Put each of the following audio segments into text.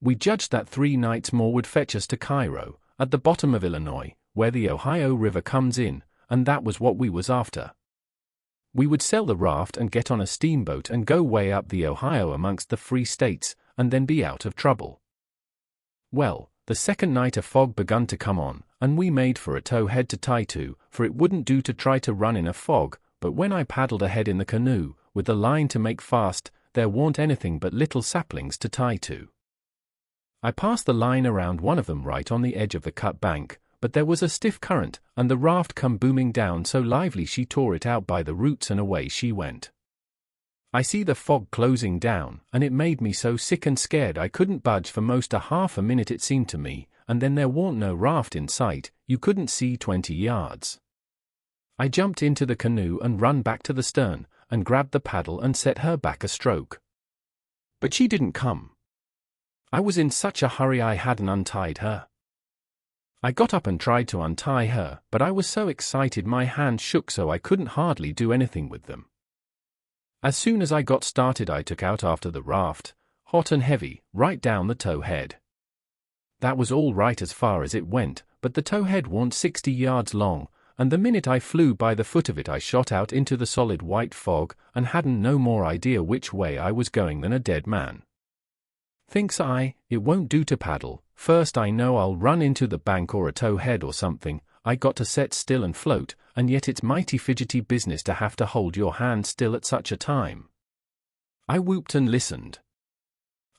We judged that 3 nights more would fetch us to Cairo, at the bottom of Illinois, where the Ohio River comes in, and that was what we was after. We would sell the raft and get on a steamboat and go way up the Ohio amongst the free states, and then be out of trouble. Well, the second night a fog begun to come on, and we made for a towhead to tie to, for it wouldn't do to try to run in a fog, but when I paddled ahead in the canoe, with the line to make fast, there warn't anything but little saplings to tie to. I passed the line around one of them right on the edge of the cut bank, but there was a stiff current, and the raft come booming down so lively she tore it out by the roots and away she went. I see the fog closing down, and it made me so sick and scared I couldn't budge for most a half a minute it seemed to me, and then there warn't no raft in sight, you couldn't see 20 yards. I jumped into the canoe and run back to the stern, and grabbed the paddle and set her back a stroke. But she didn't come. I was in such a hurry I hadn't untied her. I got up and tried to untie her, but I was so excited my hands shook so I couldn't hardly do anything with them. As soon as I got started I took out after the raft, hot and heavy, right down the towhead. That was all right as far as it went, but the towhead warn't 60 yards long, and the minute I flew by the foot of it I shot out into the solid white fog, and hadn't no more idea which way I was going than a dead man. Thinks I, it won't do to paddle, first I know I'll run into the bank or a towhead or something, I got to set still and float, and yet it's mighty fidgety business to have to hold your hand still at such a time. I whooped and listened.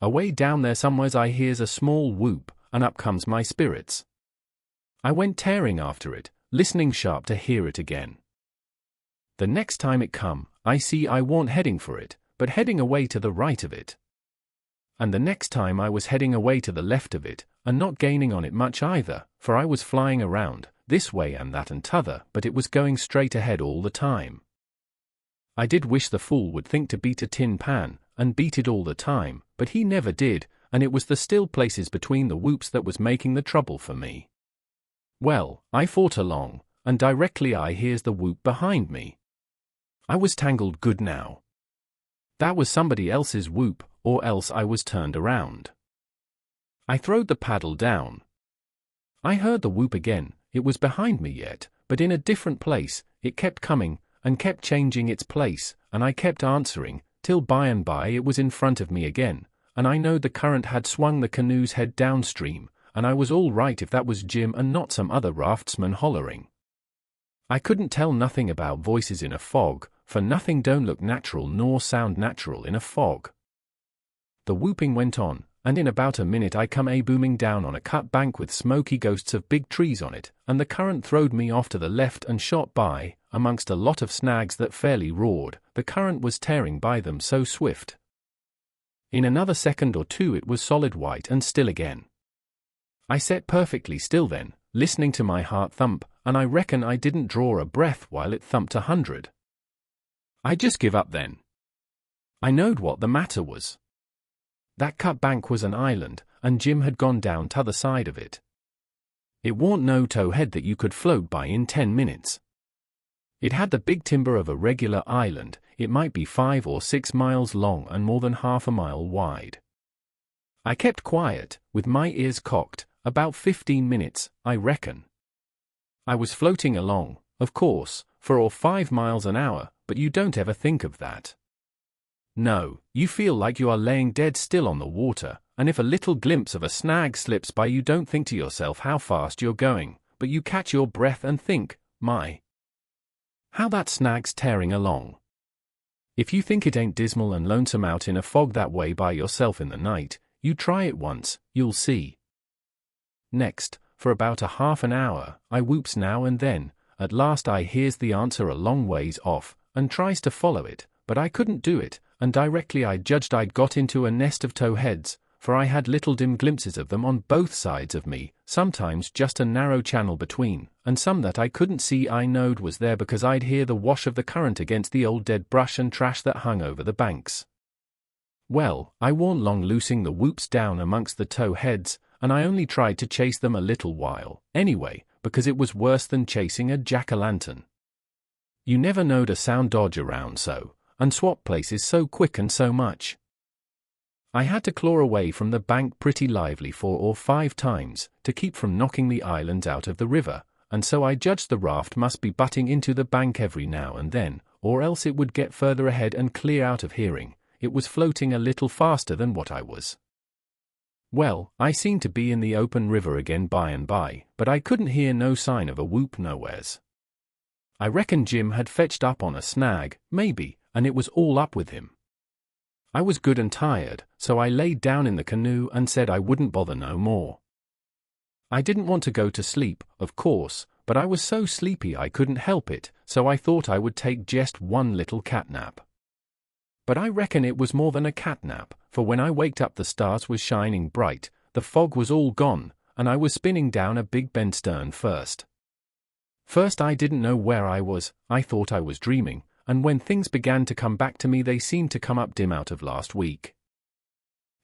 Away down there somewheres I hears a small whoop, and up comes my spirits. I went tearing after it, listening sharp to hear it again. The next time it come, I see I warn't heading for it, but heading away to the right of it. And the next time I was heading away to the left of it, and not gaining on it much either, for I was flying around, this way and that and t'other, but it was going straight ahead all the time. I did wish the fool would think to beat a tin pan, and beat it all the time, but he never did, and it was the still places between the whoops that was making the trouble for me. Well, I fought along, and directly I hears the whoop behind me. I was tangled good now. That was somebody else's whoop, or else I was turned around. I throwed the paddle down. I heard the whoop again, it was behind me yet, but in a different place, it kept coming, and kept changing its place, and I kept answering, till by and by it was in front of me again, and I knowed the current had swung the canoe's head downstream, and I was all right if that was Jim and not some other raftsman hollering. I couldn't tell nothing about voices in a fog, for nothing don't look natural nor sound natural in a fog. The whooping went on, and in about a minute I come booming down on a cut bank with smoky ghosts of big trees on it, and the current throwed me off to the left and shot by, amongst a lot of snags that fairly roared, the current was tearing by them so swift. In another second or two it was solid white and still again. I sat perfectly still then, listening to my heart thump, and I reckon I didn't draw a breath while it thumped 100. I just give up then. I knowed what the matter was. That cut bank was an island, and Jim had gone down t'other side of it. It warn't no towhead that you could float by in 10 minutes. It had the big timber of a regular island, it might be 5 or 6 miles long and more than half a mile wide. I kept quiet, with my ears cocked, about 15 minutes, I reckon. I was floating along, of course, for 5 miles an hour, but you don't ever think of that. No, you feel like you are laying dead still on the water, and if a little glimpse of a snag slips by you don't think to yourself how fast you're going, but you catch your breath and think, my, how that snag's tearing along. If you think it ain't dismal and lonesome out in a fog that way by yourself in the night, you try it once, you'll see. Next, for about a half an hour, I whoops now and then, at last I hears the answer a long ways off, and tries to follow it, but I couldn't do it, and directly I judged I'd got into a nest of towheads, for I had little dim glimpses of them on both sides of me, sometimes just a narrow channel between, and some that I couldn't see I knowed was there because I'd hear the wash of the current against the old dead brush and trash that hung over the banks. Well, I warn't long loosing the whoops down amongst the towheads, and I only tried to chase them a little while, anyway, because it was worse than chasing a jack-o'-lantern. You never knowed a sound dodge around so, and swap places so quick and so much. I had to claw away from the bank pretty lively 4 or 5 times to keep from knocking the island out of the river, and so I judged the raft must be butting into the bank every now and then, or else it would get further ahead and clear out of hearing. It was floating a little faster than what I was. Well, I seemed to be in the open river again by and by, but I couldn't hear no sign of a whoop nowheres. I reckon Jim had fetched up on a snag, maybe, and it was all up with him. I was good and tired, so I laid down in the canoe and said I wouldn't bother no more. I didn't want to go to sleep, of course, but I was so sleepy I couldn't help it, so I thought I would take just one little catnap. But I reckon it was more than a catnap, for when I waked up the stars was shining bright, the fog was all gone, and I was spinning down a big bend stern first. First I didn't know where I was, I thought I was dreaming, and when things began to come back to me they seemed to come up dim out of last week.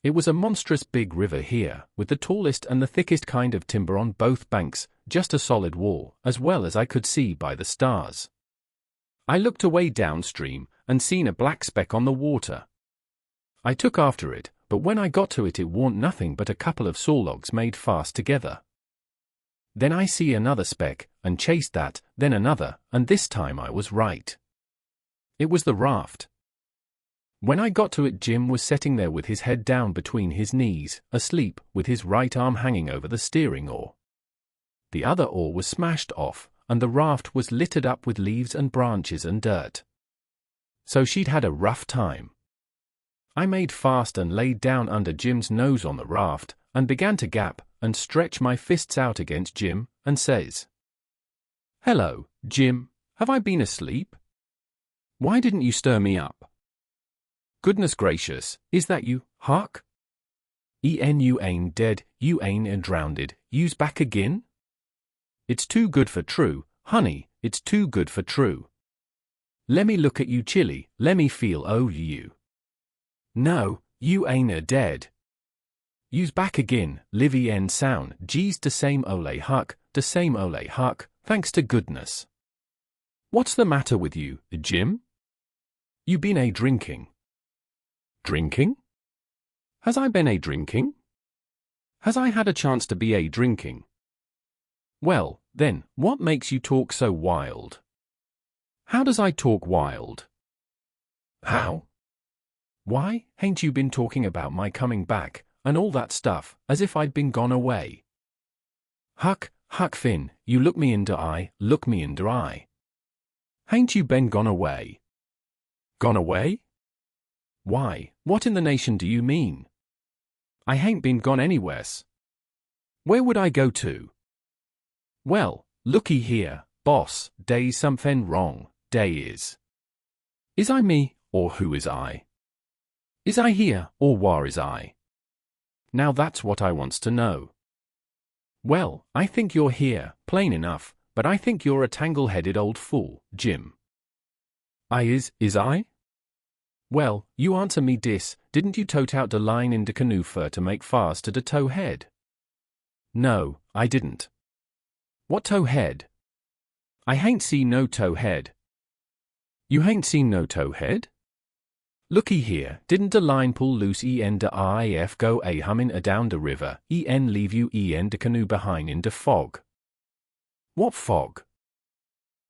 It was a monstrous big river here, with the tallest and the thickest kind of timber on both banks, just a solid wall, as well as I could see by the stars. I looked away downstream, and seen a black speck on the water. I took after it, but when I got to it warn't nothing but a couple of saw logs made fast together. Then I see another speck, and chased that, then another, and this time I was right. It was the raft. When I got to it Jim was sitting there with his head down between his knees, asleep, with his right arm hanging over the steering oar. The other oar was smashed off, and the raft was littered up with leaves and branches and dirt. So she'd had a rough time. I made fast and laid down under Jim's nose on the raft, and began to gap, and stretch my fists out against Jim, and says, "Hello, Jim, have I been asleep? Why didn't you stir me up? Goodness gracious, is that you, Huck? You ain't dead, you ain't drownded, you's back again? It's too good for true, honey, it's too good for true. Lemme look at you chilly, lemme feel you. No, you ain't dead. You's back again, livey en sound, geez de same ole Huck, thanks to goodness. What's the matter with you, Jim? You been drinking? Drinking? Has I been drinking? Has I had a chance to be drinking? Well, then, what makes you talk so wild? How does I talk wild? How? Why, hain't you been talking about my coming back, and all that stuff, as if I'd been gone away? Huck Finn, you look me in de eye. Hain't you been gone away? Gone away? Why, what in the nation do you mean? I hain't been gone anywheres. Where would I go to? Well, looky here, boss, dey's somethin' wrong, dey is. Is I me, or who is I? Is I here, or whar is I? Now that's what I wants to know. Well, I think you're here, plain enough, but I think you're a tangle-headed old fool, Jim. I is I? Well, you answer me dis, didn't you tote out de line in de canoe fur to make fast to de tow head? No, I didn't. What tow head? I hain't seen no tow head. You hain't seen no tow head? Looky here, didn't de line pull loose de IF go hummin' down de river, leave you de canoe behind in de fog? What fog?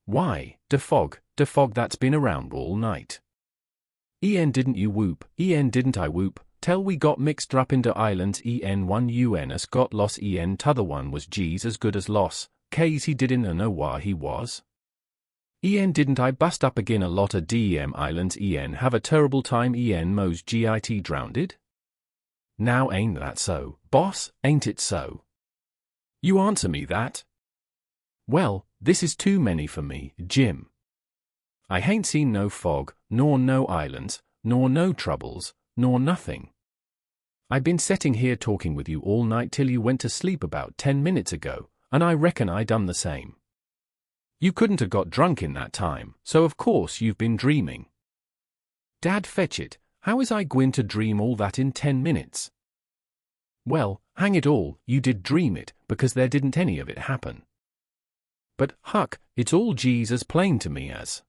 Why, de fog that's been around all night. Didn't you whoop, didn't I whoop, tell we got mixed up into islands one us got loss t'other one was G's as good as loss, K's he didn't know where he was. Didn't I bust up agin a lot of dem islands have a terrible time mo's git drowned? Now ain't that so, boss, ain't it so? You answer me that. Well, this is too many for me, Jim. I hain't seen no fog, nor no islands, nor no troubles, nor nothing. I been setting here talking with you all night till you went to sleep about 10 minutes ago, and I reckon I done the same. You couldn't have got drunk in that time, so of course you've been dreaming. Dad fetch it, how is I gwine to dream all that in 10 minutes? Well, hang it all, you did dream it, because there didn't any of it happen. But, Huck, it's all G's as plain to me as.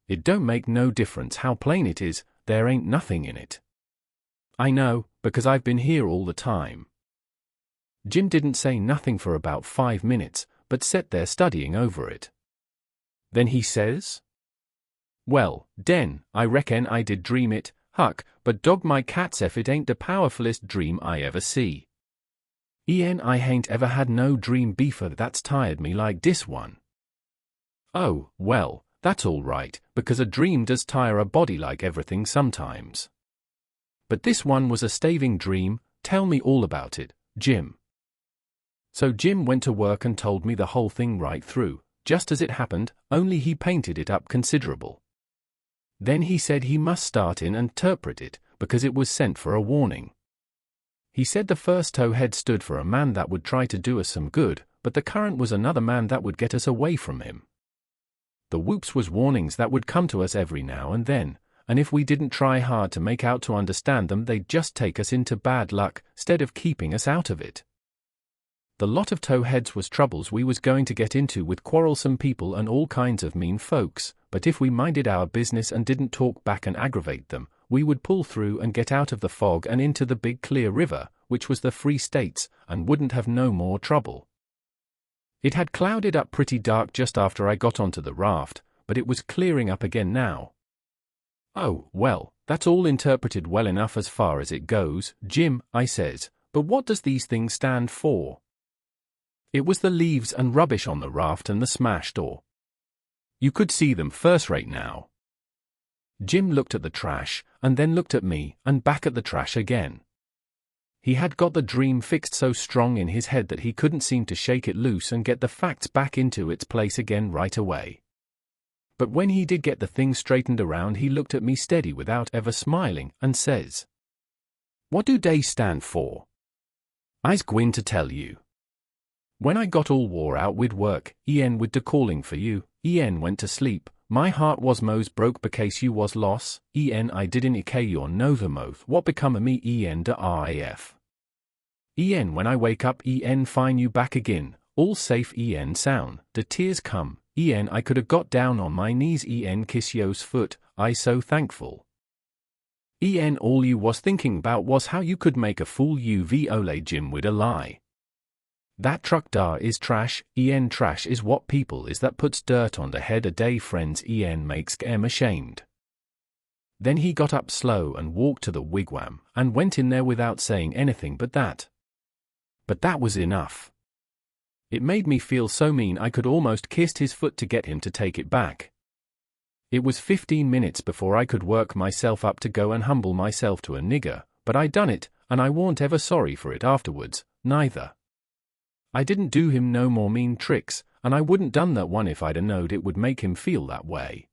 It don't make no difference how plain it is, there ain't nothing in it. I know, because I've been here all the time. Jim didn't say nothing for about 5 minutes, but sat there studying over it. Then he says, "Well, den, I reckon I did dream it, Huck, but dog my cats if it ain't the powerfulest dream I ever see. I hain't ever had no dream beefer that's tired me like this one." "Oh, well, that's all right, because a dream does tire a body like everything sometimes. But this one was a staving dream. Tell me all about it, Jim." So Jim went to work and told me the whole thing right through, just as it happened, only he painted it up considerable. Then he said he must start in and interpret it, because it was sent for a warning. He said the first towhead stood for a man that would try to do us some good, but the current was another man that would get us away from him. The whoops was warnings that would come to us every now and then, and if we didn't try hard to make out to understand them, they'd just take us into bad luck, stead of keeping us out of it. The lot of towheads was troubles we was going to get into with quarrelsome people and all kinds of mean folks, but if we minded our business and didn't talk back and aggravate them, we would pull through and get out of the fog and into the big clear river, which was the Free States, and wouldn't have no more trouble. It had clouded up pretty dark just after I got onto the raft, but it was clearing up again now. "Oh, well, that's all interpreted well enough as far as it goes, Jim," I says, "but what does these things stand for?" It was the leaves and rubbish on the raft and the smashed door. You could see them first-rate now. Jim looked at the trash, and then looked at me, and back at the trash again. He had got the dream fixed so strong in his head that he couldn't seem to shake it loose and get the facts back into its place again right away. But when he did get the thing straightened around, he looked at me steady without ever smiling, and says, "What do they stand for? I's gwine to tell you. When I got all wore out with work, with the calling for you, went to sleep, my heart was mos broke because you was lost, I didn't ike your know the moth what become of me de RAF. When I wake up find you back again, all safe sound, the tears come, I could have got down on my knees kiss yo's foot, I so thankful. All you was thinking about was how you could make a fool you ole Jim with a lie. That truck dar is trash, trash is what people is that puts dirt on the head a day friends makes em ashamed." Then he got up slow and walked to the wigwam, and went in there without saying anything but that. But that was enough. It made me feel so mean I could almost kissed his foot to get him to take it back. It was 15 minutes before I could work myself up to go and humble myself to a nigger, but I done it, and I warn't ever sorry for it afterwards, neither. I didn't do him no more mean tricks, and I wouldn't done that one if I'd a knowed it would make him feel that way.